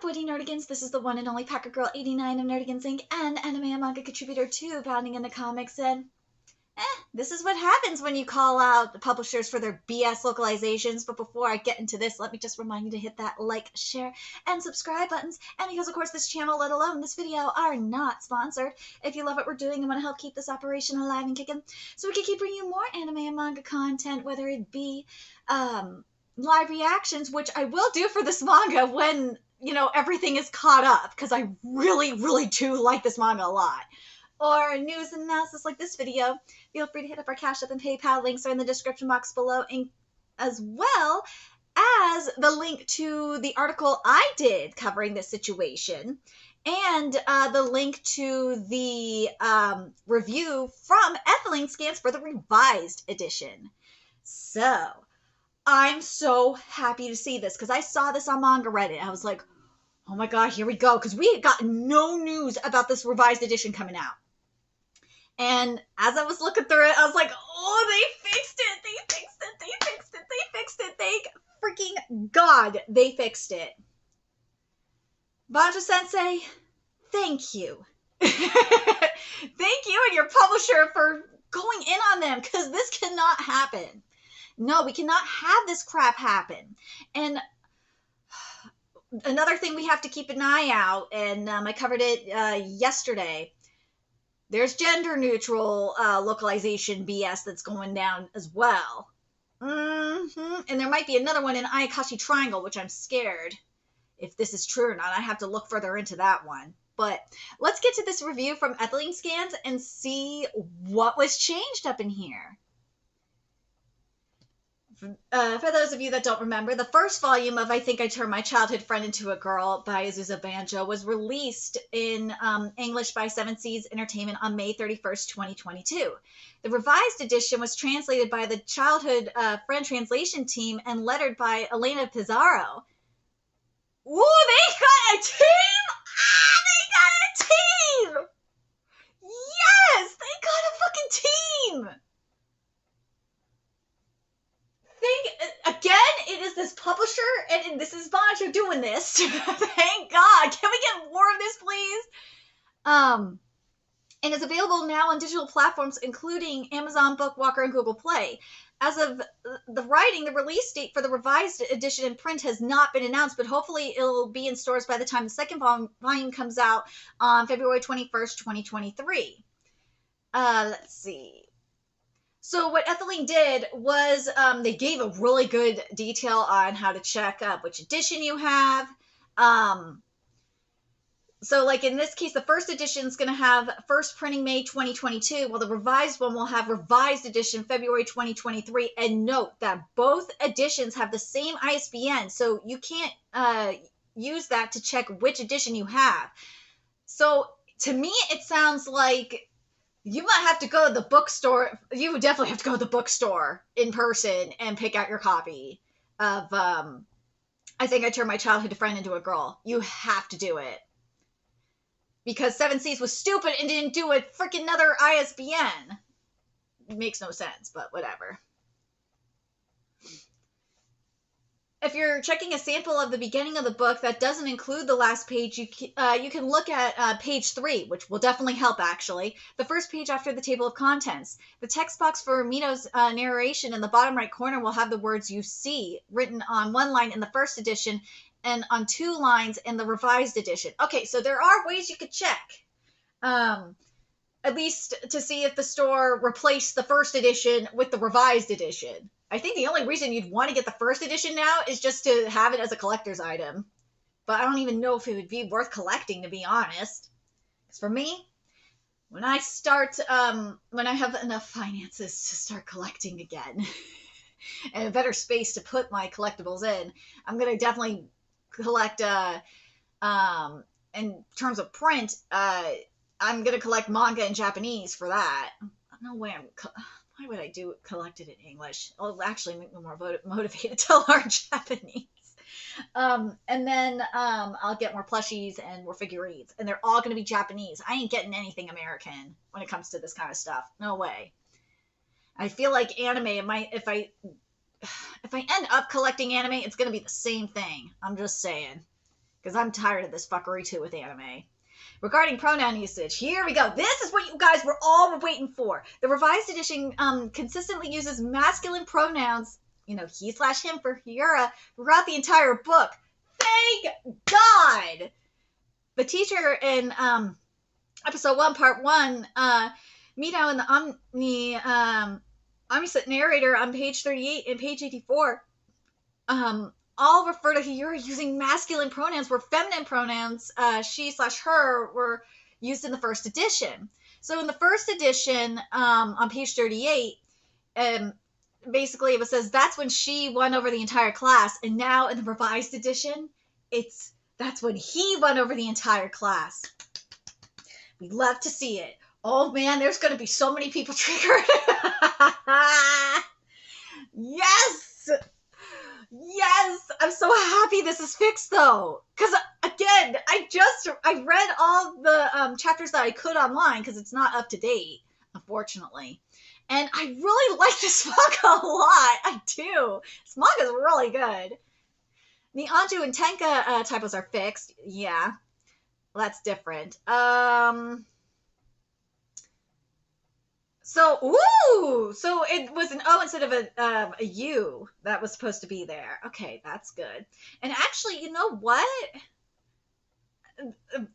up, Woody Nerdigans? This is the one and only Packer Girl 89 of Nerdigans Inc. and anime and manga contributor to Bounding in the Comics, and this is what happens when you call out the publishers for their BS localizations. But before I get into this, let me just remind you to hit that like, share, and subscribe buttons. And because, of course, this channel, let alone this video, are not sponsored, if you love what we're doing and want to help keep this operation alive and kicking, so we can keep bringing you more anime and manga content, whether it be live reactions, which I will do for this manga when, you know, everything is caught up, because I really, really do like this manga a lot, or news and analysis like this video. Feel free to hit up our Cash App and PayPal. Links are in the description box below, as well as the link to the article I did covering this situation, and the link to the review from Ethylene Scans for the revised edition. So I'm so happy to see this, because I saw this on Manga Reddit. I was like, oh my god, here we go, because we had gotten no news about this revised edition coming out. And as I was looking through it, I was like, oh, they fixed it, they fixed it, they fixed it, they fixed it, thank freaking god they fixed it. Banjo-sensei, thank you. Thank you and your publisher for going in on them, because this cannot happen. No, we cannot have this crap happen. And another thing we have to keep an eye out, and I covered it yesterday, there's gender-neutral localization BS that's going down as well. And there might be another one in Ayakashi Triangle, which I'm scared if this is true or not. I have to look further into that one. But let's get to this review from Ethylene Scans and see what was changed up in here. For those of you that don't remember, the first volume of I Think I Turned My Childhood Friend Into a Girl by Azusa Banjo was released in English by Seven Seas Entertainment on May 31st, 2022. The revised edition was translated by the Childhood Friend Translation Team and lettered by Elena Pizarro. Ooh, they got a team! They got a team! Yes! They got a fucking team! Again, it is this publisher, and this is Banjo doing this. Thank God. Can we get more of this, please? And it's available now on digital platforms, including Amazon, Bookwalker, and Google Play. As of the writing, the release date for the revised edition in print has not been announced, but hopefully it'll be in stores by the time the second volume comes out on February 21st, 2023. Let's see. So what Ethylene did was they gave a really good detail on how to check up which edition you have. So like in this case, the first edition is going to have first printing May 2022, while the revised one will have revised edition February 2023. And note that both editions have the same ISBN, so you can't use that to check which edition you have. So to me, it sounds like you might have to go to the bookstore. You would definitely have to go to the bookstore in person and pick out your copy of I Think I Turned My Childhood Friend Into a Girl. You have to do it. Because Seven Seas was stupid and didn't do a freaking another ISBN. It makes no sense, but whatever. If you're checking a sample of the beginning of the book that doesn't include the last page, you can look at page 3, which will definitely help, actually. The first page after the table of contents. The text box for Mito's narration in the bottom right corner will have the words "you see" written on one line in the first edition and on 2 lines in the revised edition. Okay, so there are ways you could check. At least to see if the store replaced the first edition with the revised edition. I think the only reason you'd want to get the first edition now is just to have it as a collector's item. But I don't even know if it would be worth collecting, to be honest. Because for me, when I have enough finances to start collecting again, and a better space to put my collectibles in, I'm going to definitely collect, in terms of print, I'm going to collect manga in Japanese for that. No way why would I collect it in English? It'll actually make me more motivated to learn Japanese. And then I'll get more plushies and more figurines. And they're all going to be Japanese. I ain't getting anything American when it comes to this kind of stuff. No way. I feel like anime, if I end up collecting anime, it's going to be the same thing. I'm just saying. because I'm tired of this fuckery too with anime. Regarding pronoun usage, here we go. This is what you guys were all waiting for. The revised edition consistently uses masculine pronouns, he/him for Hiura, throughout the entire book. Thank God! The teacher in episode 1, part 1, Mito and the Omniscient narrator on page 38 and page 84, all refer to Hiura using masculine pronouns, where feminine pronouns, she/her, were used in the first edition. So in the first edition, on page 38, basically it says that's when she won over the entire class, and now in the revised edition, that's when he won over the entire class. We love to see it. Oh man, there's going to be so many people triggered. Yes! Yes! I'm so happy this is fixed though. Because again, I read all the chapters that I could online because it's not up to date, unfortunately. And I really like this manga a lot. I do. This manga is really good. The Anju and Tenka typos are fixed. Yeah. Well, that's different. So it was an O instead of a U that was supposed to be there. Okay, that's good. And actually, you know what?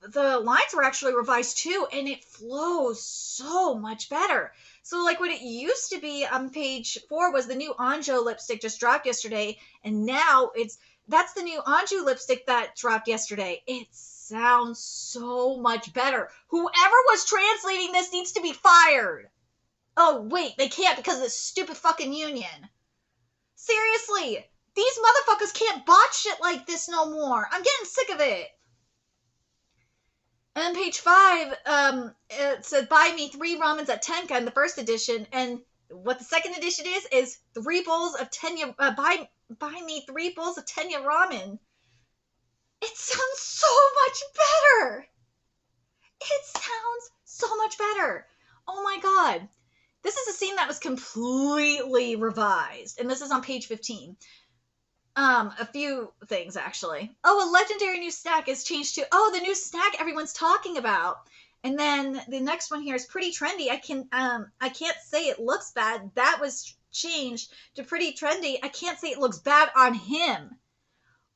The lines were actually revised too, and it flows so much better. So like what it used to be on page 4 was the new Anjo lipstick just dropped yesterday, and now that's the new Anju lipstick that dropped yesterday. It sounds so much better. Whoever was translating this needs to be fired. Oh, wait, they can't because of this stupid fucking union. Seriously, these motherfuckers can't botch shit like this no more. I'm getting sick of it. And then page 5, it said, buy me 3 ramens at Tenka in the first edition. And what the second edition is 3 bowls of Tenya, buy me 3 bowls of Tenya ramen. It sounds so much better. It sounds so much better. Oh my God. This is a scene that was completely revised, and this is on page 15. A few things, actually. Oh, a legendary new snack is changed to, the new snack everyone's talking about. And then the next one here is pretty trendy. I can't say it looks bad. That was changed to pretty trendy. I can't say it looks bad on him.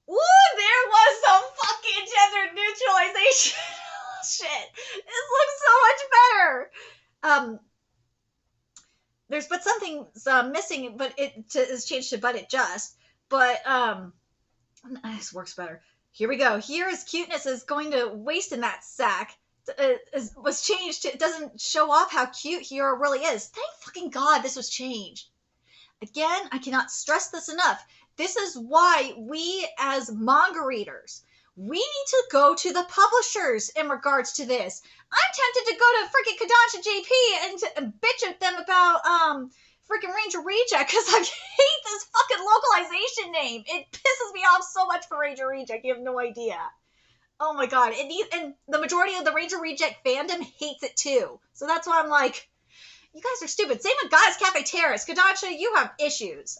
Ooh, there was some fucking gender neutralization. Shit. This looks so much better. But something's missing, but it is changed to but it just. But this works better. Here we go. Here his cuteness is going to waste in that sack. Was changed. It doesn't show off how cute Hiura really is. Thank fucking God this was changed. Again, I cannot stress this enough. This is why we as manga readers, we need to go to the publishers in regards to this. I'm tempted to go to freaking Kodansha JP and to bitch at them about freaking Ranger Reject because I hate this fucking localization name. It pisses me off so much for Ranger Reject. You have no idea. Oh my God. And the majority of the Ranger Reject fandom hates it too. So that's why I'm like, you guys are stupid. Same with Guys Cafe Terrace. Kodansha, you have issues.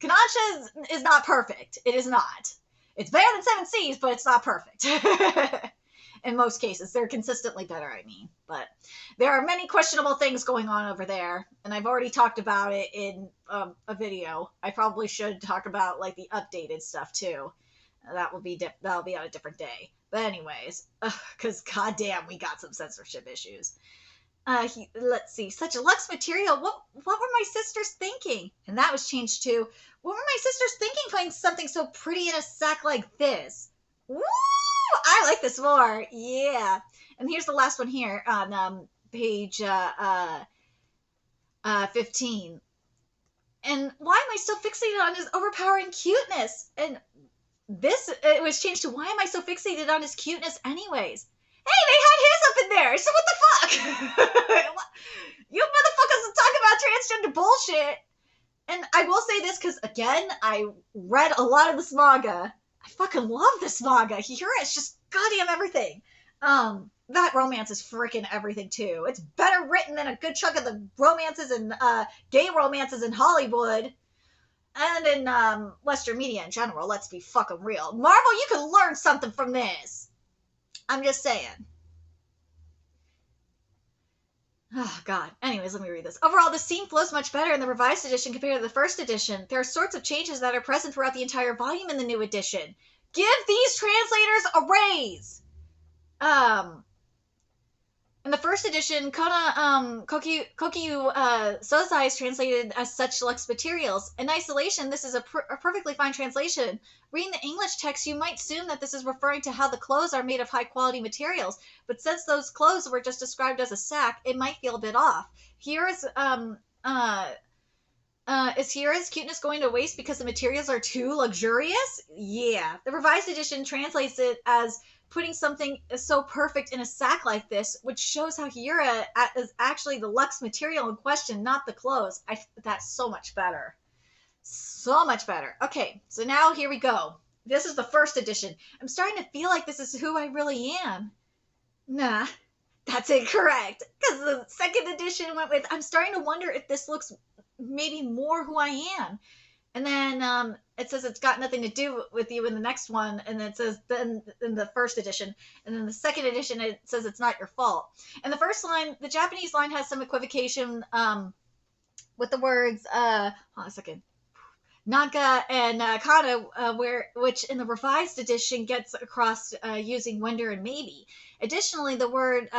Kodansha is not perfect. It is not. It's better than 7 Seas, but it's not perfect. In most cases. They're consistently better, I mean. But there are many questionable things going on over there. And I've already talked about it in a video. I probably should talk about like the updated stuff too. That'll be on a different day. But anyways, because goddamn, we got some censorship issues. Let's see. Such a luxe material. What were my sisters thinking? And that was changed to, what were my sisters thinking putting something so pretty in a sack like this? Woo! I like this more. Yeah. And here's the last one here on page 15. And why am I still fixated on his overpowering cuteness? And it was changed to, why am I so fixated on his cuteness anyways? Hey, they had his up in there, so what the fuck? You motherfuckers are talking about transgender bullshit. And I will say this, because again, I read a lot of this manga. I fucking love this manga. Hiura is just goddamn everything. That romance is freaking everything too. It's better written than a good chunk of the romances and gay romances in Hollywood. and in Western media in general, let's be fucking real. Marvel, you can learn something from this. I'm just saying. Oh, God. Anyways, let me read this. Overall, the scene flows much better in the revised edition compared to the first edition. There are sorts of changes that are present throughout the entire volume in the new edition. Give these translators a raise! In the first edition, Kokyu Sozai is translated as such luxe materials. In isolation, this is a perfectly fine translation. Reading the English text, you might assume that this is referring to how the clothes are made of high-quality materials, but since those clothes were just described as a sack, it might feel a bit off. Is Hiura's cuteness going to waste because the materials are too luxurious? Yeah. The revised edition translates it as putting something so perfect in a sack like this, which shows how Hiura is actually the luxe material in question, not the clothes. That's so much better. So much better. Okay, so now here we go. This is the first edition. I'm starting to feel like this is who I really am. Nah, that's incorrect. Because the second edition went with, I'm starting to wonder if this looks maybe more who I am. And then it says it's got nothing to do with you in the next one. And then it says then in the first edition. And then the second edition, it says it's not your fault. And the first line, the Japanese line has some equivocation with the words, hold on a second, Nanka and Kana, which in the revised edition gets across using wonder and maybe. Additionally, the word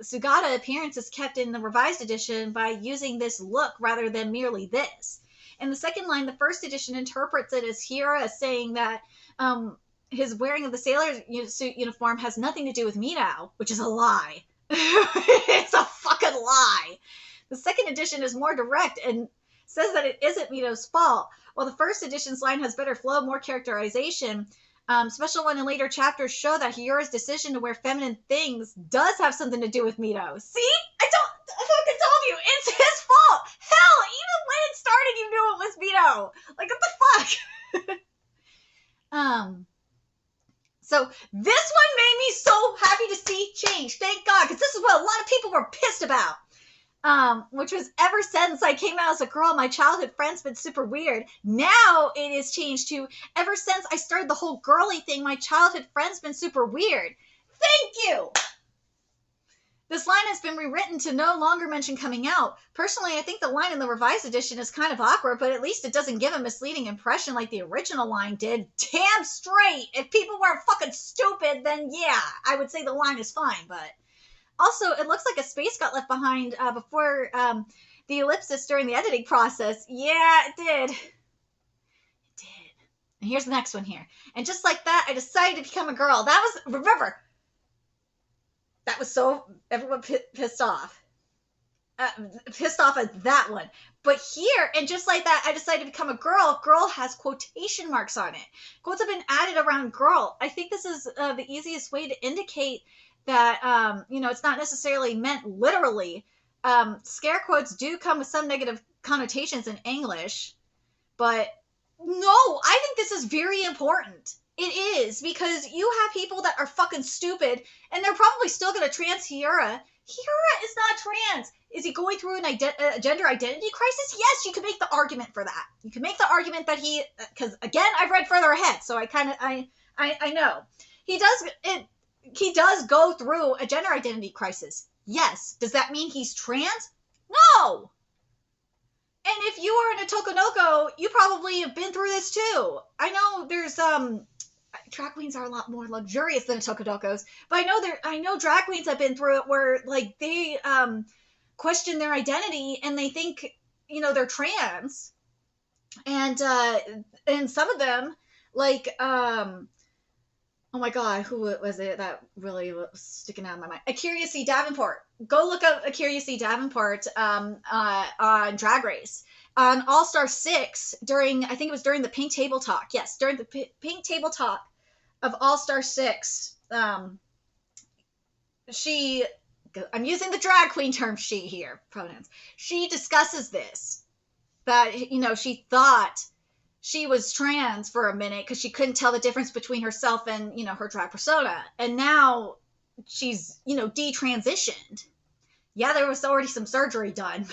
Sugata appearance is kept in the revised edition by using this look rather than merely this. In the second line, the first edition interprets it as Hiura saying that his wearing of the sailor suit uniform has nothing to do with Midao, which is a lie. It's a fucking lie. The second edition is more direct and says that it isn't Midao's fault, while the first edition's line has better flow, more characterization. Special one and later chapters show that Hiura's decision to wear feminine things does have something to do with Midao. See? I fucking told you, it's his fault. Hell, even when it started, you knew it was Midao. Like, what the fuck? So this one made me so happy to see change. Thank God, because this is what a lot of people were pissed about. Which was ever since I came out as a girl, my childhood friend's been super weird. Now it is changed to ever since I started the whole girly thing, my childhood friend's been super weird. Thank you! This line has been rewritten to no longer mention coming out. Personally, I think the line in the revised edition is kind of awkward, but at least it doesn't give a misleading impression like the original line did. Damn straight! If people weren't fucking stupid, then yeah, I would say the line is fine, but... Also, it looks like a space got left behind before the ellipsis during the editing process. Yeah, it did. It did. And here's the next one here. And just like that, I decided to become a girl. That was, remember, that was so, everyone pissed off. Pissed off at that one. But here, and just like that, I decided to become a girl. Girl has quotation marks on it. Quotes have been added around girl. I think this is the easiest way to indicate that, it's not necessarily meant literally. Scare quotes do come with some negative connotations in English, but no, I think this is very important. It is, because you have people that are fucking stupid, and they're probably still going to trans Hiura. Hiura is not trans. Is he going through a gender identity crisis? Yes, you can make the argument for that. You can make the argument that because again, I've read further ahead, so I know. He does go through a gender identity crisis. Yes. Does that mean he's trans? No. And if you are in a Tokonoko, you probably have been through this too. I know there's drag queens are a lot more luxurious than Tokonokos, but I know drag queens have been through it where like they question their identity and they think they're trans, and some of them like oh my God, who was it that really was sticking out in my mind? Akira C. Davenport. Go look up Akira C. Davenport on Drag Race. On All-Star 6, I think it was during the Pink Table Talk. Yes, during the Pink Table Talk of All-Star 6, I'm using the drag queen term she here, pronouns. She discusses this, that, she thought she was trans for a minute because she couldn't tell the difference between herself and, her drag persona. And now she's, detransitioned. Yeah, there was already some surgery done.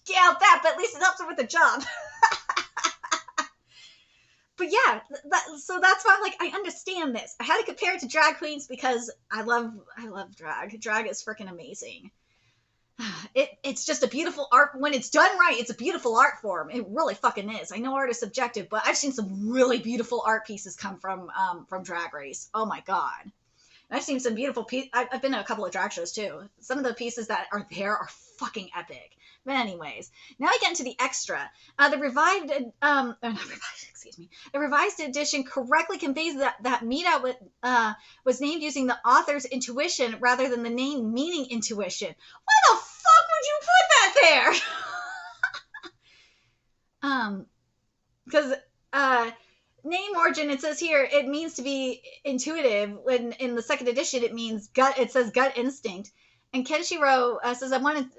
Yeah, that, but at least it helps her with the job. but yeah, so that's why I'm like, I understand this. I had to compare it to drag queens because I love drag. Drag is freaking amazing. It's just a beautiful art. When it's done right, it's a beautiful art form. It really fucking is. I know art is subjective, but I've seen some really beautiful art pieces come from Drag Race. Oh my god. And I've seen some beautiful pieces. I've been to a couple of drag shows too. Some of the pieces that are there are fucking epic. But anyways, now I get into the extra. The revised edition correctly conveys that Mita was named using the author's intuition rather than the name meaning intuition. Why the fuck would you put that there? Because name origin, it says here, it means to be intuitive. When in the second edition, it means gut. It says gut instinct. And Kenshiro says, I wanted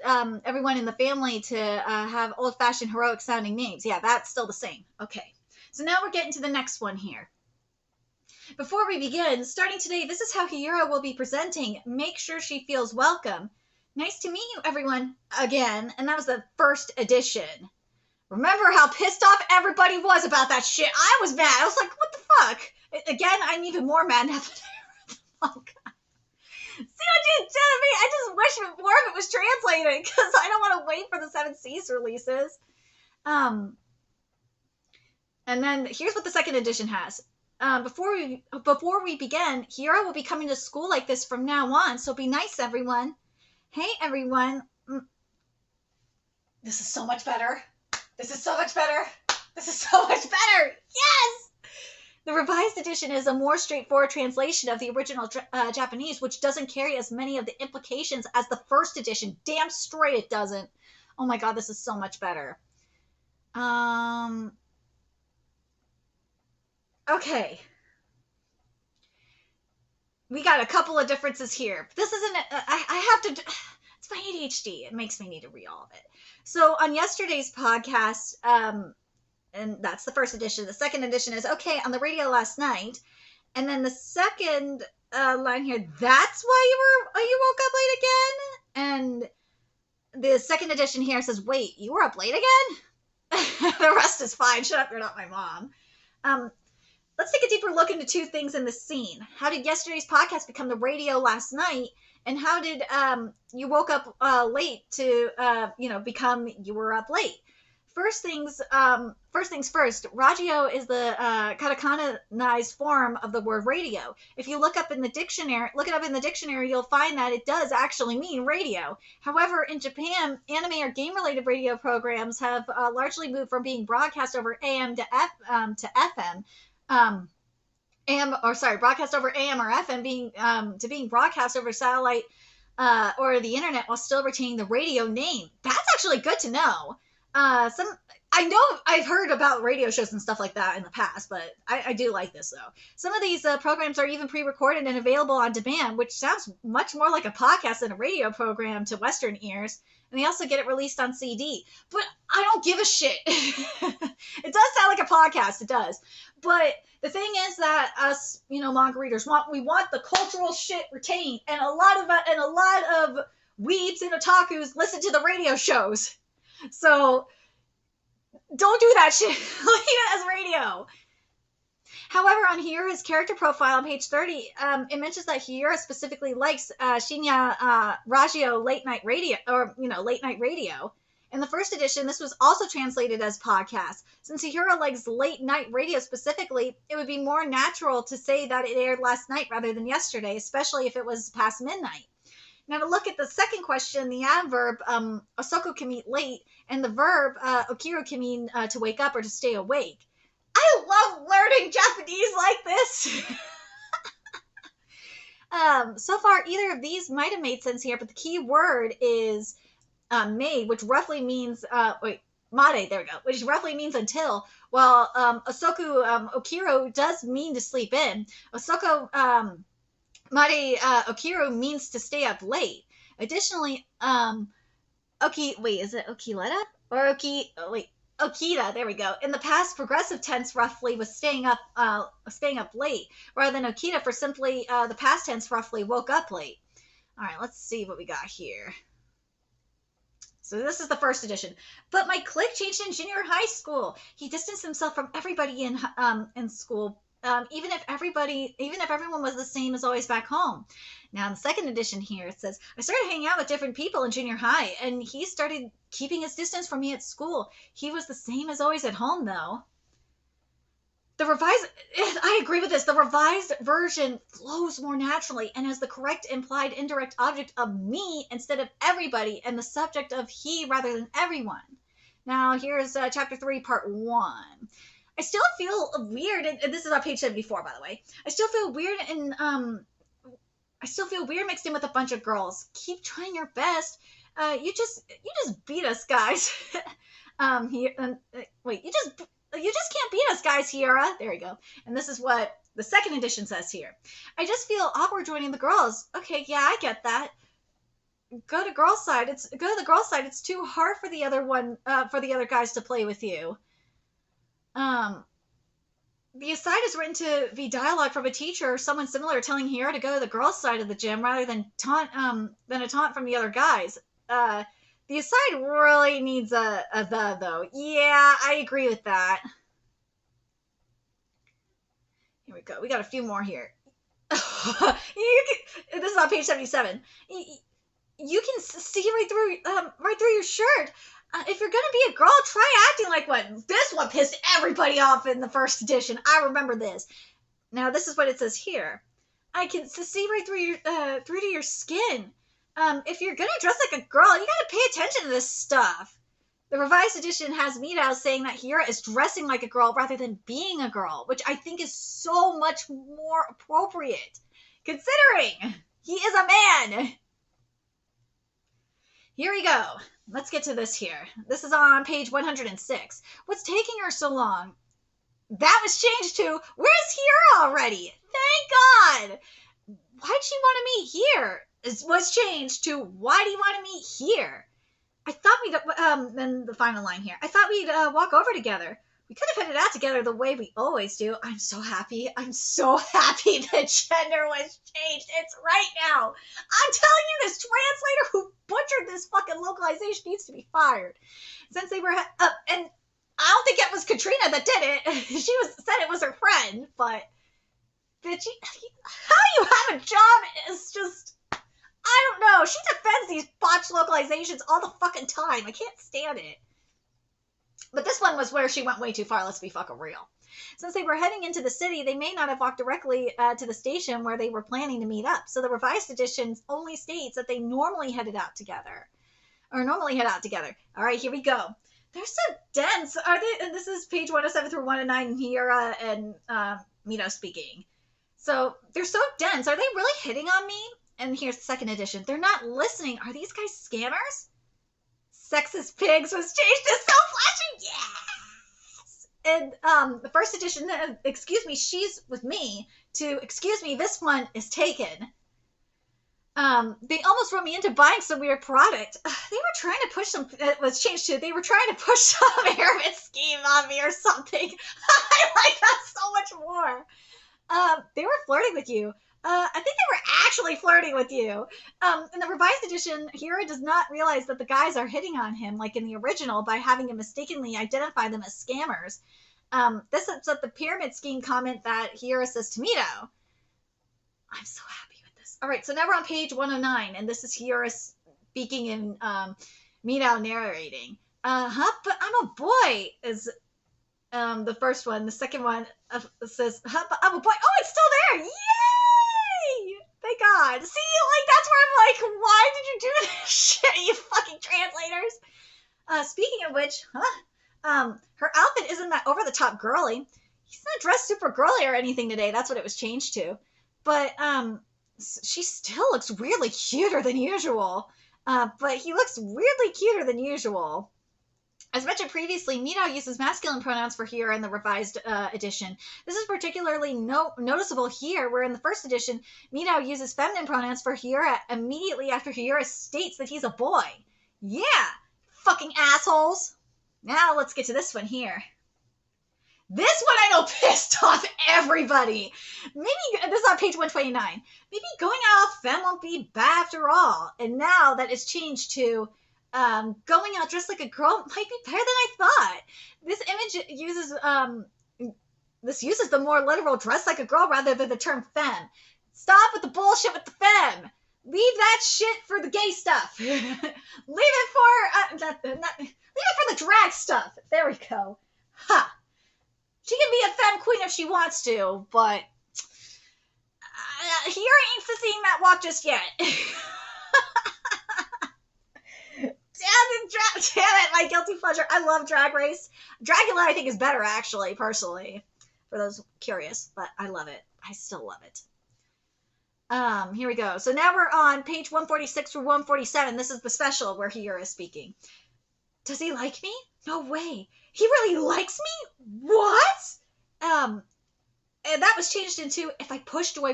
everyone in the family to have old-fashioned heroic-sounding names. Yeah, that's still the same. Okay. So now we're getting to the next one here. Before we begin, starting today, this is how Hiura will be presenting. Make sure she feels welcome. Nice to meet you, everyone, again. And that was the first edition. Remember how pissed off everybody was about that shit? I was mad. I was like, what the fuck? Again, I'm even more mad now that I read the manga. See what you did to me? I just wish more of it was translated because I don't want to wait for the 7 Seas releases. And then here's what the second edition has. Before we begin, Hiura will be coming to school like this from now on, so be nice, everyone. Hey, everyone. This is so much better. This is so much better. This is so much better. Yes! The revised edition is a more straightforward translation of the original Japanese, which doesn't carry as many of the implications as the first edition. Damn straight it doesn't. Oh my god, this is so much better. Okay. We got a couple of differences here. This isn't... I have to... It's my ADHD. It makes me need to read all of it. So on yesterday's podcast... and that's the first edition. The second edition is, okay, on the radio last night. And then the second line here, that's why you woke up late again? And the second edition here says, wait, you were up late again? The rest is fine. Shut up, you're not my mom. Let's take a deeper look into two things in this scene. How did yesterday's podcast become the radio last night? And how did you woke up late to, become you were up late? First things first, radio is the katakana-ized form of the word radio. If you look it up in the dictionary, you'll find that it does actually mean radio. However, in Japan, anime or game-related radio programs have largely moved from being broadcast over AM to FM. Broadcast over AM or FM to being broadcast over satellite or the internet while still retaining the radio name. That's actually good to know. I know I've heard about radio shows and stuff like that in the past, but I do like this though. Some of these programs are even pre-recorded and available on demand, which sounds much more like a podcast than a radio program to Western ears. And they also get it released on CD. But I don't give a shit. It does sound like a podcast, it does. But the thing is that us, manga readers we want the cultural shit retained, and a lot of weebs and otakus listen to the radio shows. So don't do that shit. Leave it as radio. However, on Hiura's character profile on page 30, it mentions that Hiura specifically likes Shinya Ragio late night radio, In the first edition, this was also translated as podcast. Since Hiura likes late night radio specifically, it would be more natural to say that it aired last night rather than yesterday, especially if it was past midnight. Now to look at the second question, the adverb, Osoko can mean late, and the verb, Okiru can mean to wake up or to stay awake. I love learning Japanese like this! So far, either of these might have made sense here, but the key word is made, which roughly means, made, there we go, which roughly means until, while Okiru does mean to sleep in. Osoko, Okiru means to stay up late. Additionally, is it Okileta? Or Okita, there we go. In the past, progressive tense roughly was staying up late, rather than Okita for simply the past tense roughly woke up late. All right, let's see what we got here. So this is the first edition. But my clique changed in junior high school. He distanced himself from everybody in school, even if everyone was the same as always back home. Now, in the second edition here, it says, I started hanging out with different people in junior high, and he started keeping his distance from me at school. He was the same as always at home, though. I agree with this. The revised version flows more naturally and has the correct implied indirect object of me instead of everybody and the subject of he rather than everyone. Now, here's chapter 3, part 1. I still feel weird, and this is on page 74, by the way. I still feel weird mixed in with a bunch of girls. Keep trying your best. You just beat us, guys. You just can't beat us, guys, Hiura. There we go. And this is what the second edition says here. I just feel awkward joining the girls. Okay, yeah, I get that. Go to the girls' side. It's too hard for the other guys to play with you. The aside is written to be dialogue from a teacher or someone similar telling Hiura to go to the girls' side of the gym rather than a taunt from the other guys. The aside really needs a the, though. Yeah, I agree with that. Here we go. We got a few more here. This is on page 77. You can see right through your shirt. If you're gonna be a girl, try acting like one. This one pissed everybody off in the first edition. I remember this. Now, this is what it says here. I can see right through to your skin. If you're gonna dress like a girl, you gotta pay attention to this stuff. The revised edition has Midao saying that Hiura is dressing like a girl rather than being a girl, which I think is so much more appropriate, considering he is a man. Here we go. Let's get to this here. This is on page 106. What's taking her so long? That was changed to, where's Hiura already? Thank God! Why'd she want to meet here? Was changed to, why do you want to meet here? I thought we'd, then the final line here. I thought we'd walk over together. We could have headed out together the way we always do. I'm so happy the gender was changed. It's right now. I'm telling you, this translator who butchered this fucking localization needs to be fired. Since they were, and I don't think it was Katrina that did it. She said it was her friend, but bitch, how you have a job is just, I don't know. She defends these botched localizations all the fucking time. I can't stand it. But this one was where she went way too far, let's be fucking real. Since they were heading into the city, they may not have walked directly to the station where they were planning to meet up. So the revised edition only states that they normally head out together. All right, here we go. They're so dense. Are they? And this is page 107 through 109, Hiura and Mito speaking. So they're so dense. Are they really hitting on me? And here's the second edition. They're not listening. Are these guys scammers? Sexist pigs was changed to so flashy. Yes. And the first edition, excuse me, she's with me, to excuse me, this one is taken. They almost wrote me into buying some weird product. They were trying to push some, it was changed to, they were trying to push some pyramid scheme on me or something. I like that so much more. They were flirting with you. I think they were actually flirting with you. In the revised edition, Hiura does not realize that the guys are hitting on him, like in the original, by having him mistakenly identify them as scammers. This sets up the pyramid scheme comment that Hiura says to Mito. I'm so happy with this. All right, so now we're on page 109, and this is Hiura speaking and Mito narrating. But I'm a boy, is the first one. The second one says, but I'm a boy. Oh, it's still there! Yay! Thank God. See, like, that's where I'm like, why did you do this shit, you fucking translators? Speaking of which, her outfit isn't that over-the-top girly. He's not dressed super girly or anything today. That's what it was changed to. But, she still looks weirdly cuter than usual. But he looks weirdly cuter than usual. As mentioned previously, Mito uses masculine pronouns for Hiura in the revised edition. This is particularly noticeable here, where in the first edition, Mito uses feminine pronouns for Hiura immediately after Hiura states that he's a boy. Yeah, fucking assholes. Now let's get to this one here. This one I know pissed off everybody. Maybe, this is on page 129. Maybe going out with femme won't be bad after all. And now that is changed to, going out dressed like a girl might be better than I thought. This image uses the more literal dress like a girl rather than the term femme. Stop with the bullshit with the femme. Leave that shit for the gay stuff. Leave it for leave it for the drag stuff. There we go. Ha. She can be a femme queen if she wants to, but here ain't seeing that walk just yet. Damn it, my guilty pleasure. I love Drag Race. Dragula, I think, is better, actually, personally, for those curious, but I love it. I still love it. Here we go. So now we're on page 146 through 147. This is the special where Hiura is speaking. Does he like me? No way. He really likes me? What? And that was changed into, if I push, do I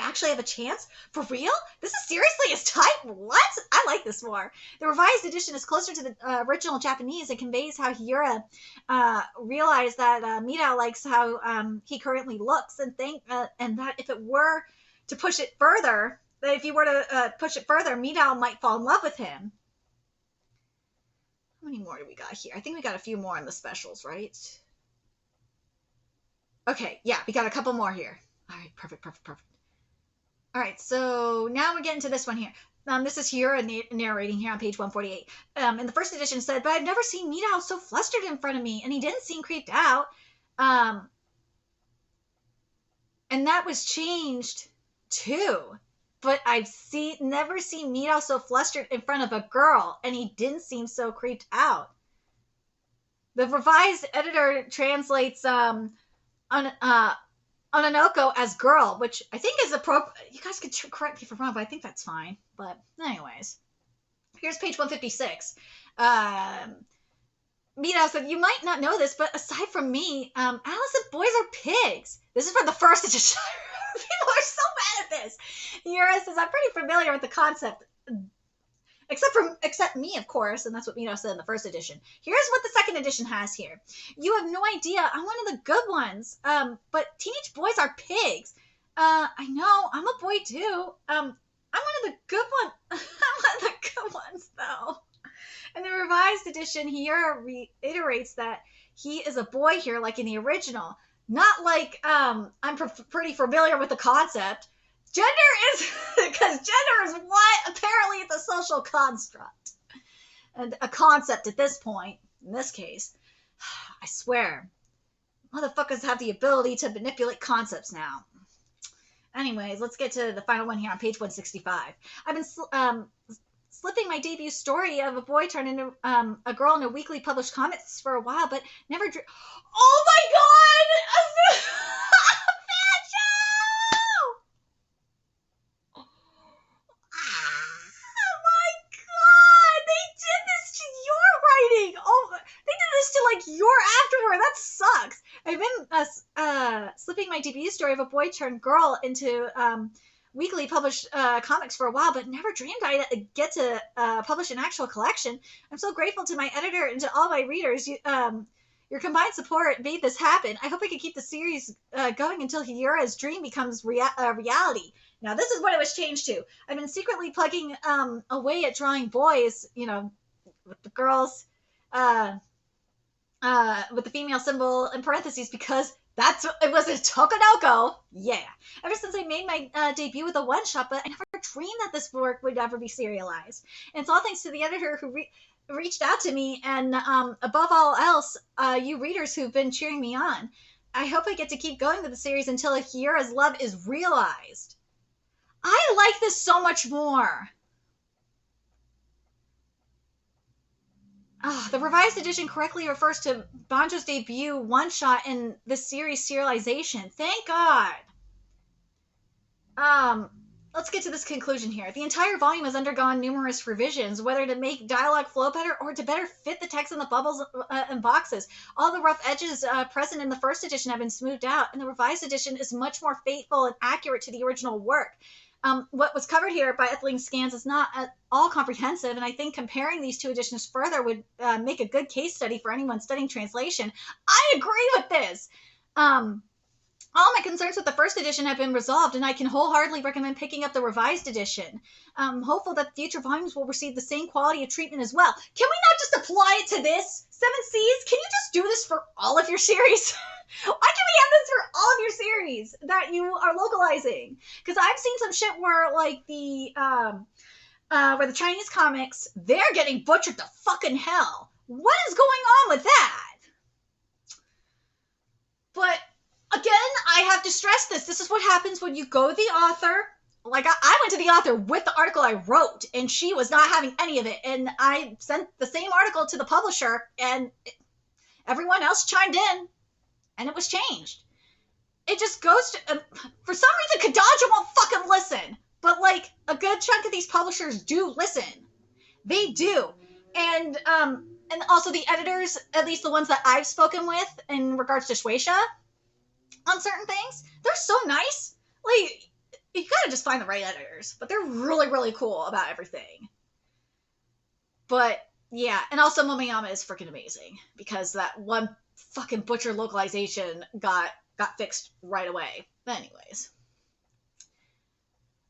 actually have a chance? For real? This is seriously as tight? What? I like this more. The revised edition is closer to the original Japanese and conveys how Hiura realized that Midao likes how he currently looks, and that if it were to push it further, Midao might fall in love with him. How many more do we got here? I think we got a few more in the specials, right? Okay, yeah, we got a couple more here. All right, perfect. All right, so now we're getting to this one here. This is Hiura narrating here on page 148. In the first edition, it said, but I've never seen Midao so flustered in front of me, and he didn't seem creeped out. And that was changed too. But I've never seen Midao so flustered in front of a girl, and he didn't seem so creeped out. The revised editor translates Ononoko as girl, which I think is appropriate. You guys could correct me if I'm wrong, but I think that's fine. But anyways, here's page 156. Midao said, you might not know this, but aside from me, Alice and boys are pigs. This is from the first edition. People are so mad at this. Hiura says, I'm pretty familiar with the concept. Except me, of course, and that's what Midao said in the first edition. Here's what the second edition has here. You have no idea. I'm one of the good ones. But teenage boys are pigs. I know. I'm a boy too. I'm one of the good ones. I'm one of the good ones, though. In the revised edition, Hiura reiterates that he is a boy here, like in the original. Not like I'm pretty familiar with the concept. Gender is, because gender is what? Apparently it's a social construct. And a concept at this point, in this case. I swear, motherfuckers have the ability to manipulate concepts now. Anyways, let's get to the final one here on page 165. I've been slipping my debut story of a boy turned into a girl in a weekly published comics for a while, but never oh my god! Your afterward. That sucks. I've been slipping my debut story of a boy turned girl into weekly published comics for a while, but never dreamed I'd get to publish an actual collection. I'm so grateful to my editor and to all my readers. Your combined support made this happen. I hope I can keep the series going until Hiura's dream becomes reality. Now, this is what it was changed to. I've been secretly plugging away at drawing boys, with the girls, with the female symbol in parentheses, because it was a Tokonoko. Yeah. Ever since I made my debut with a one-shot, but I never dreamed that this work would ever be serialized. And it's all thanks to the editor who reached out to me, and above all else, you readers who've been cheering me on. I hope I get to keep going with the series until Hiura's love is realized. I like this so much more. The revised edition correctly refers to Banjo's debut one-shot in the series serialization. Thank God. Let's get to this conclusion here. The entire volume has undergone numerous revisions, whether to make dialogue flow better or to better fit the text in the bubbles and boxes. All the rough edges present in the first edition have been smoothed out, and the revised edition is much more faithful and accurate to the original work. What was covered here by Ethylene Scans is not at all comprehensive, and I think comparing these two editions further would make a good case study for anyone studying translation. I agree with this. All my concerns with the first edition have been resolved, and I can wholeheartedly recommend picking up the revised edition. I'm hopeful that future volumes will receive the same quality of treatment as well. Can we not just apply it to this? Seven Seas, can you just do this for all of your series? Why can we have this for all of your series that you are localizing? Because I've seen some shit where, like, where the Chinese comics, they're getting butchered to fucking hell. What is going on with that? But again, I have to stress this. This is what happens when you go to the author. Like, I went to the author with the article I wrote, and she was not having any of it. And I sent the same article to the publisher, and everyone else chimed in, and it was changed. It just goes to... for some reason, Kodansha won't fucking listen. But, like, a good chunk of these publishers do listen. They do. And also the editors, at least the ones that I've spoken with in regards to Shueisha, on certain things, they're so nice. Like, you gotta just find the right editors, but they're really, really cool about everything. But yeah, and also Momoyama is freaking amazing because that one fucking butcher localization got fixed right away. But anyways,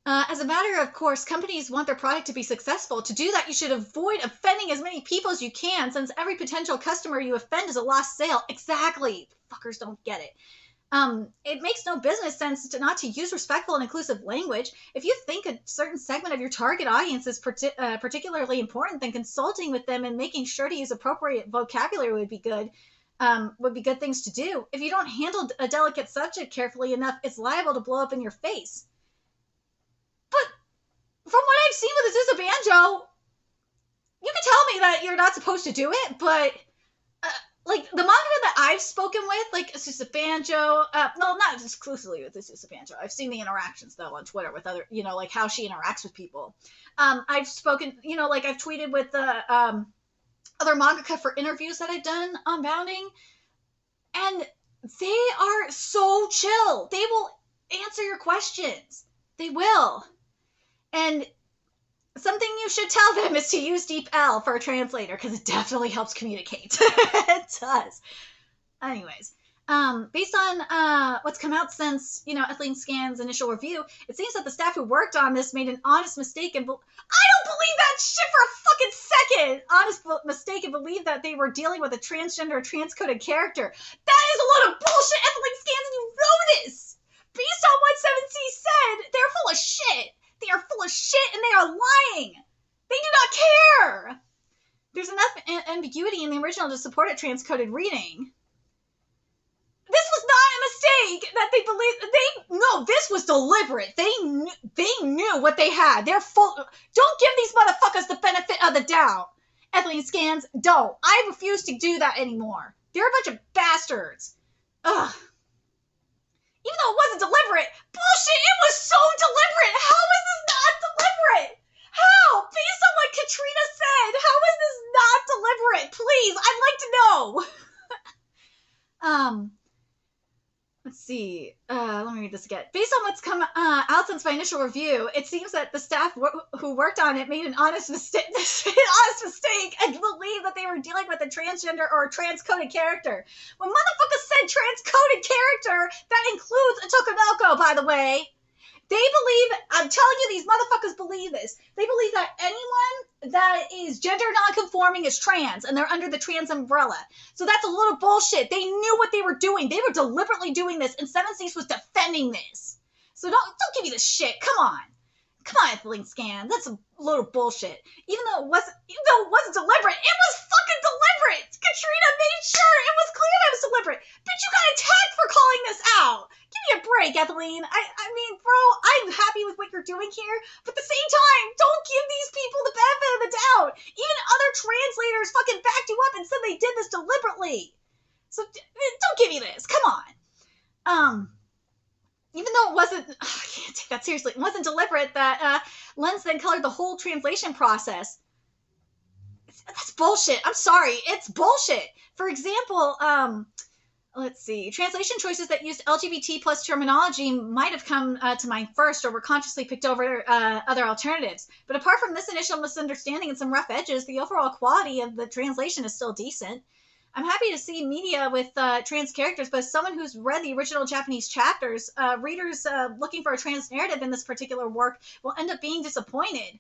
as a matter of course, companies want their product to be successful. To do that, you should avoid offending as many people as you can, since every potential customer you offend is a lost sale. Exactly. Fuckers don't get it. It makes no business sense not to use respectful and inclusive language. If you think a certain segment of your target audience is particularly important, then consulting with them and making sure to use appropriate vocabulary would be good things to do. If you don't handle a delicate subject carefully enough, it's liable to blow up in your face. But from what I've seen with Azusa Banjo, you can tell me that you're not supposed to do it, but like, the manga that I've spoken with, like, Azusa Banjo, no, not exclusively with Azusa Banjo. I've seen the interactions, though, on Twitter with other, like, how she interacts with people. I've spoken, like, I've tweeted with the other mangaka for interviews that I've done on Bounding, and they are so chill. They will answer your questions. They will. And something you should tell them is to use Deep L for a translator, because it definitely helps communicate. It does. Anyways, based on what's come out since, Ethylene Scans' initial review, it seems that the staff who worked on this made an honest mistake and... I don't believe that shit for a fucking second! Honest mistake and believe that they were dealing with a transgender or transcoded character. That is a load of bullshit, Ethylene Scans, and you know this! Based on what 7C said, they're full of shit! They are full of shit and they are lying. They do not care. There's enough ambiguity in the original to support a transcoded reading. This was not a mistake that they believed. No, this was deliberate. They knew what they had. They're full. Don't give these motherfuckers the benefit of the doubt. Ethylene Scans, don't. I refuse to do that anymore. They're a bunch of bastards. Ugh. Even though it wasn't deliberate. Bullshit, it was so deliberate. How is this not deliberate? How? Based on what Katrina said, how is this not deliberate? Please, I'd like to know. Let's see. Let me read this again. Based on what's come out since my initial review, it seems that the staff who worked on it made an honest mistake and believed that they were dealing with a transgender or a transcoded character. When motherfuckers said transcoded character, that includes a Tokonoko, by the way. They believe, I'm telling you, these motherfuckers believe this. They believe that anyone that is gender nonconforming is trans, and they're under the trans umbrella. So that's a little bullshit. They knew what they were doing. They were deliberately doing this, and Seven Seas was defending this. So don't give me this shit. Come on. Come on, Ethylene Scan. That's a load of bullshit. Even though it wasn't deliberate, it was fucking deliberate. Katrina made sure it was clear that it was deliberate. Bitch, you got attacked for calling this out. Give me a break, Ethylene. I mean, bro, I'm happy with what you're doing here, but at the same time, don't give these people the benefit of the doubt. Even other translators fucking backed you up and said they did this deliberately. So don't give me this. Come on. Even though it wasn't, I can't take that seriously, it wasn't deliberate, that Lens then colored the whole translation process. That's bullshit. I'm sorry. It's bullshit. For example, let's see, translation choices that used LGBT plus terminology might have come to mind first or were consciously picked over other alternatives. But apart from this initial misunderstanding and some rough edges, the overall quality of the translation is still decent. I'm happy to see media with trans characters, but as someone who's read the original Japanese chapters, readers looking for a trans narrative in this particular work will end up being disappointed.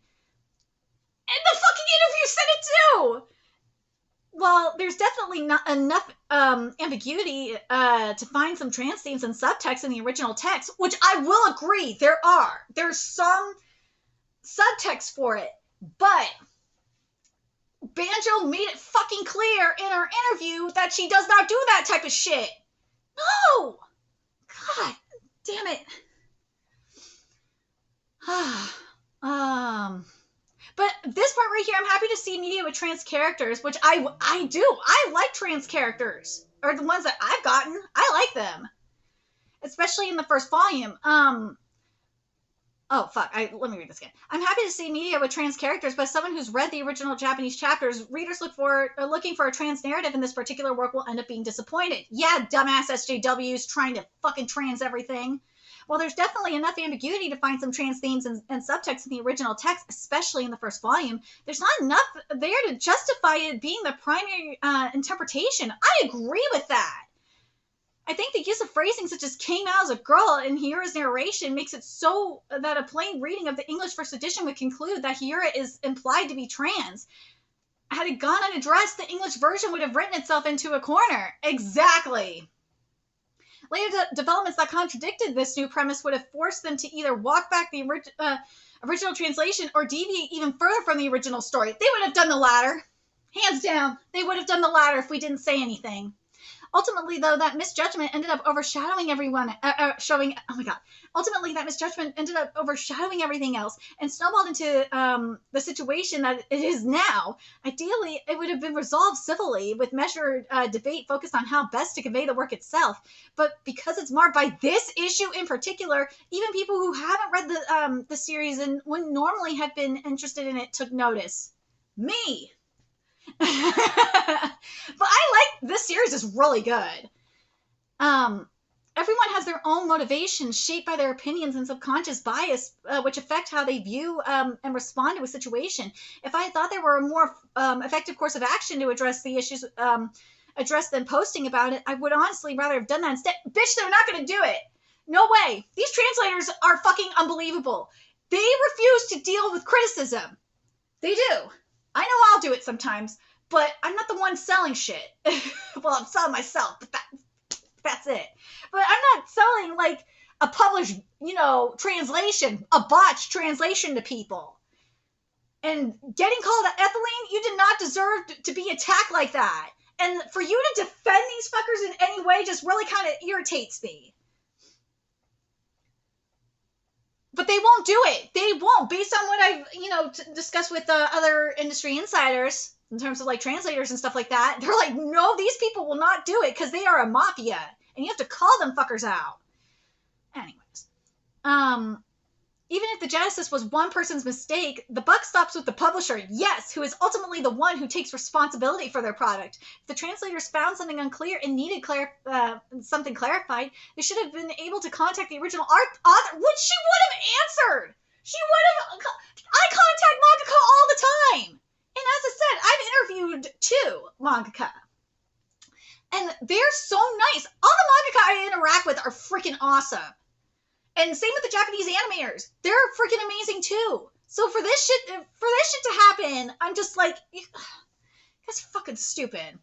And the fucking interview said it too! Well, there's definitely not enough ambiguity to find some trans themes and subtext in the original text, which I will agree there are. There's some subtext for it, but Banjo made it fucking clear in her interview that she does not do that type of shit. No! God damn it. But this part right here, I'm happy to see media with trans characters, which I do. I like trans characters, or the ones that I've gotten. I like them, especially in the first volume. Oh, fuck. Let me read this again. I'm happy to see media with trans characters, but as someone who's read the original Japanese chapters, readers looking for a trans narrative in this particular work will end up being disappointed. Yeah, dumbass SJWs trying to fucking trans everything. Well, there's definitely enough ambiguity to find some trans themes and subtext in the original text, especially in the first volume. There's not enough there to justify it being the primary interpretation. I agree with that. I think the use of phrasing such as came out as a girl in Hiura's narration makes it so that a plain reading of the English first edition would conclude that Hiura is implied to be trans. Had it gone unaddressed, the English version would have written itself into a corner. Exactly. Later developments that contradicted this new premise would have forced them to either walk back the original translation or deviate even further from the original story. They would have done the latter. Hands down. They would have done the latter if we didn't say anything. Ultimately, though, that misjudgment ended up overshadowing Ultimately, that misjudgment ended up overshadowing everything else and snowballed into the situation that it is now. Ideally, it would have been resolved civilly with measured debate focused on how best to convey the work itself. But because it's marred by this issue in particular, even people who haven't read the series and wouldn't normally have been interested in it took notice. Me. But I like this series is really good. Everyone has their own motivations shaped by their opinions and subconscious bias, which affect how they view and respond to a situation. If I thought there were a more effective course of action to address the issues addressed than posting about it, I would honestly rather have done that instead. Bitch, they're not going to do it. No way. These translators are fucking unbelievable. They refuse to deal with criticism. They do. I know I'll do it sometimes, but I'm not the one selling shit. Well, I'm selling myself, but that's it. But I'm not selling, like, a published, translation, a botched translation to people. And getting called ethylene, you did not deserve to be attacked like that. And for you to defend these fuckers in any way just really kind of irritates me. But they won't do it. They won't. Based on what I've, discussed with other industry insiders in terms of like translators and stuff like that, they're like, no, these people will not do it because they are a mafia, and you have to call them fuckers out. Anyways, even if the genesis was one person's mistake, the buck stops with the publisher, yes, who is ultimately the one who takes responsibility for their product. If the translators found something unclear and needed something clarified, they should have been able to contact the original author, which she would have answered. She would have. I contact mangaka all the time. And as I said, I've interviewed 2 mangaka. And they're so nice. All the mangaka I interact with are freaking awesome. And same with the Japanese animators. They're freaking amazing too. So for this shit to happen, I'm just like, that's fucking stupid.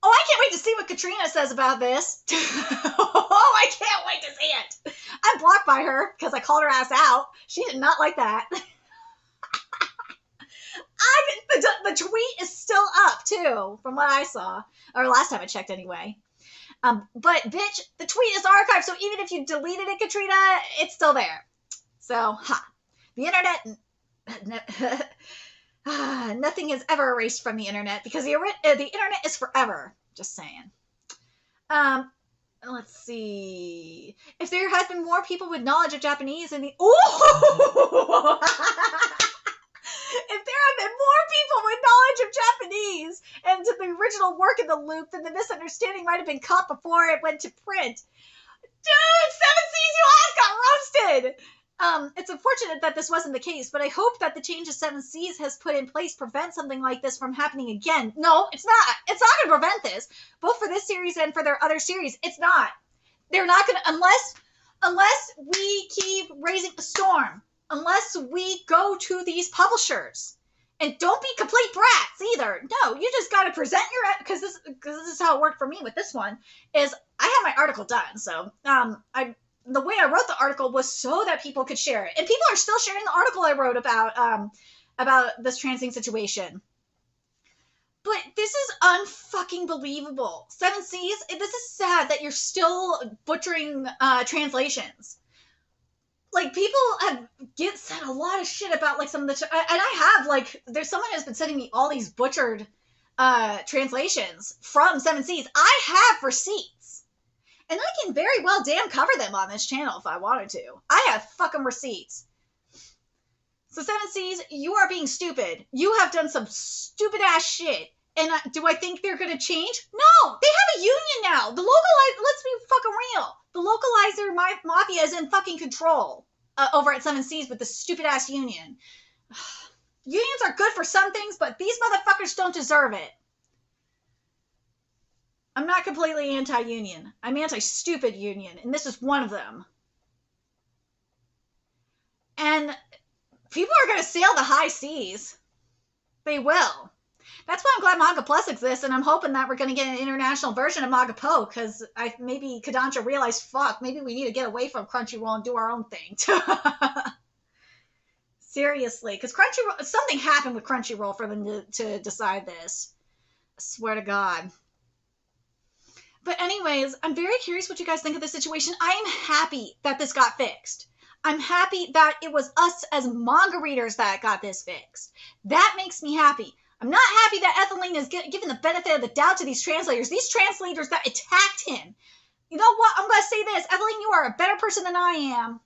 Oh, I can't wait to see what Katrina says about this. Oh, I can't wait to see it. I'm blocked by her because I called her ass out. She did not like that. The tweet is still up too, from what I saw, or last time I checked anyway. But bitch, the tweet is archived, so even if you deleted it, Katrina, it's still there. So, the internet, nothing is ever erased from the internet because the internet is forever. Just saying. Let's see. If there had been more people with knowledge of Japanese in the if there had been more people with knowledge of Japanese and to the original work in the loop, then the misunderstanding might have been caught before it went to print. Dude, 7 Seas, you ass got roasted! It's unfortunate that this wasn't the case, but I hope that the changes Seven Seas has put in place prevent something like this from happening again. No, it's not. It's not going to prevent this, both for this series and for their other series. It's not. They're not going to, unless we keep raising the storm, unless we go to these publishers. And don't be complete brats either. No, you just got to present your, because this is how it worked for me with this one, is I had my article done. So the way I wrote the article was so that people could share it. And people are still sharing the article I wrote about this transing situation. But this is unfucking believable. Seven Seas, this is sad that you're still butchering translations. Like, people have said a lot of shit about, like, some of the... and I have, like, there's someone who's been sending me all these butchered translations from Seven Seas. I have receipts. And I can very well damn cover them on this channel if I wanted to. I have fucking receipts. So Seven Seas, you are being stupid. You have done some stupid ass shit. And do I think they're going to change? No! They have a union now! The localizer, let's be fucking real. The localizer mafia is in fucking control over at Seven Seas with the stupid ass union. Unions are good for some things, but these motherfuckers don't deserve it. I'm not completely anti-union. I'm anti-stupid union, and this is one of them. And people are going to sail the high seas. They will. That's why I'm glad Manga Plus exists, and I'm hoping that we're going to get an international version of Manga Po, because maybe Kodansha realized, fuck, maybe we need to get away from Crunchyroll and do our own thing. Seriously, because Crunchyroll, something happened with Crunchyroll for them to decide this. I swear to God. But anyways, I'm very curious what you guys think of this situation. I am happy that this got fixed. I'm happy that it was us as manga readers that got this fixed. That makes me happy. I'm not happy that Ethylene is giving the benefit of the doubt to these translators that attacked him. You know what? I'm going to say this. Ethylene, you are a better person than I am.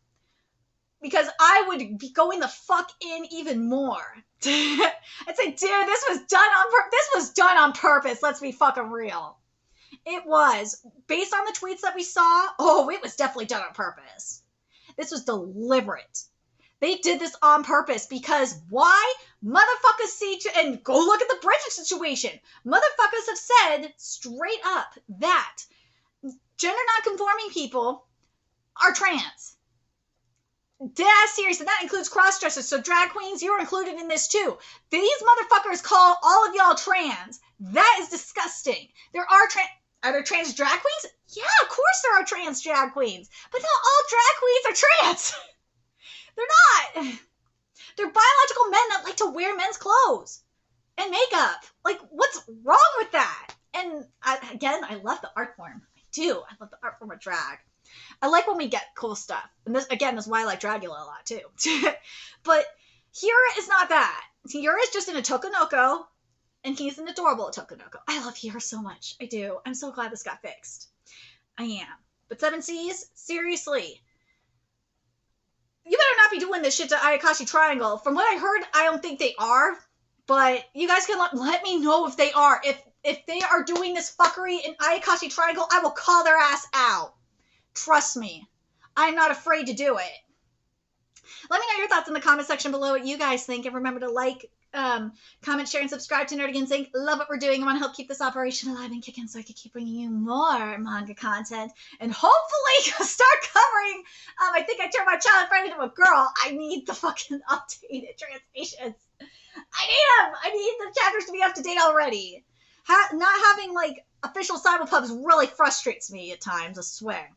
Because I would be going the fuck in even more. I'd say, dude, this was done on purpose. Let's be fucking real. It was. Based on the tweets that we saw, it was definitely done on purpose. This was deliberate. They did this on purpose because why? Motherfuckers see, and go look at the Bridget situation. Motherfuckers have said straight up that gender non-conforming people are trans. Dead ass serious, and that includes cross-dressers. So drag queens, you're included in this too. These motherfuckers call all of y'all trans. That is disgusting. Are there trans drag queens? Yeah, of course there are trans drag queens. But not all drag queens are trans. They're not. They're biological men that like to wear men's clothes and makeup. Like, what's wrong with that? And I love the art form. I do. I love the art form of drag. I like when we get cool stuff. And this is why I like Dragula a lot too. But Hiura is not that. Hiura is just in a Tokonoko, and he's an adorable Tokonoko. I love Hiura so much. I do. I'm so glad this got fixed. I am. But Seven Seas, seriously. You better not be doing this shit to Ayakashi Triangle. From what I heard, I don't think they are. But you guys can let me know if they are. If they are doing this fuckery in Ayakashi Triangle, I will call their ass out. Trust me. I'm not afraid to do it. Let me know your thoughts in the comment section below what you guys think. And remember to like, comment, share, and subscribe to Nerdigans Inc. Love what we're doing. I want to help keep this operation alive and kicking so I can keep bringing you more manga content. And hopefully start covering, I think I turned my child friend into a girl. I need the fucking updated translations. I need them. I need the chapters to be up to date already. Not having, like, official simulpubs really frustrates me at times, I swear.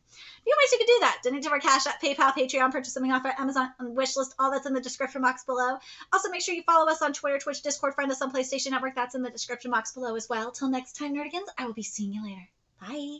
Anyways, you can do that. Donate to our Cash App, PayPal, Patreon, purchase something off our Amazon wishlist. All that's in the description box below. Also, make sure you follow us on Twitter, Twitch, Discord, friend us on PlayStation Network. That's in the description box below as well. Till next time, Nerdigans, I will be seeing you later. Bye.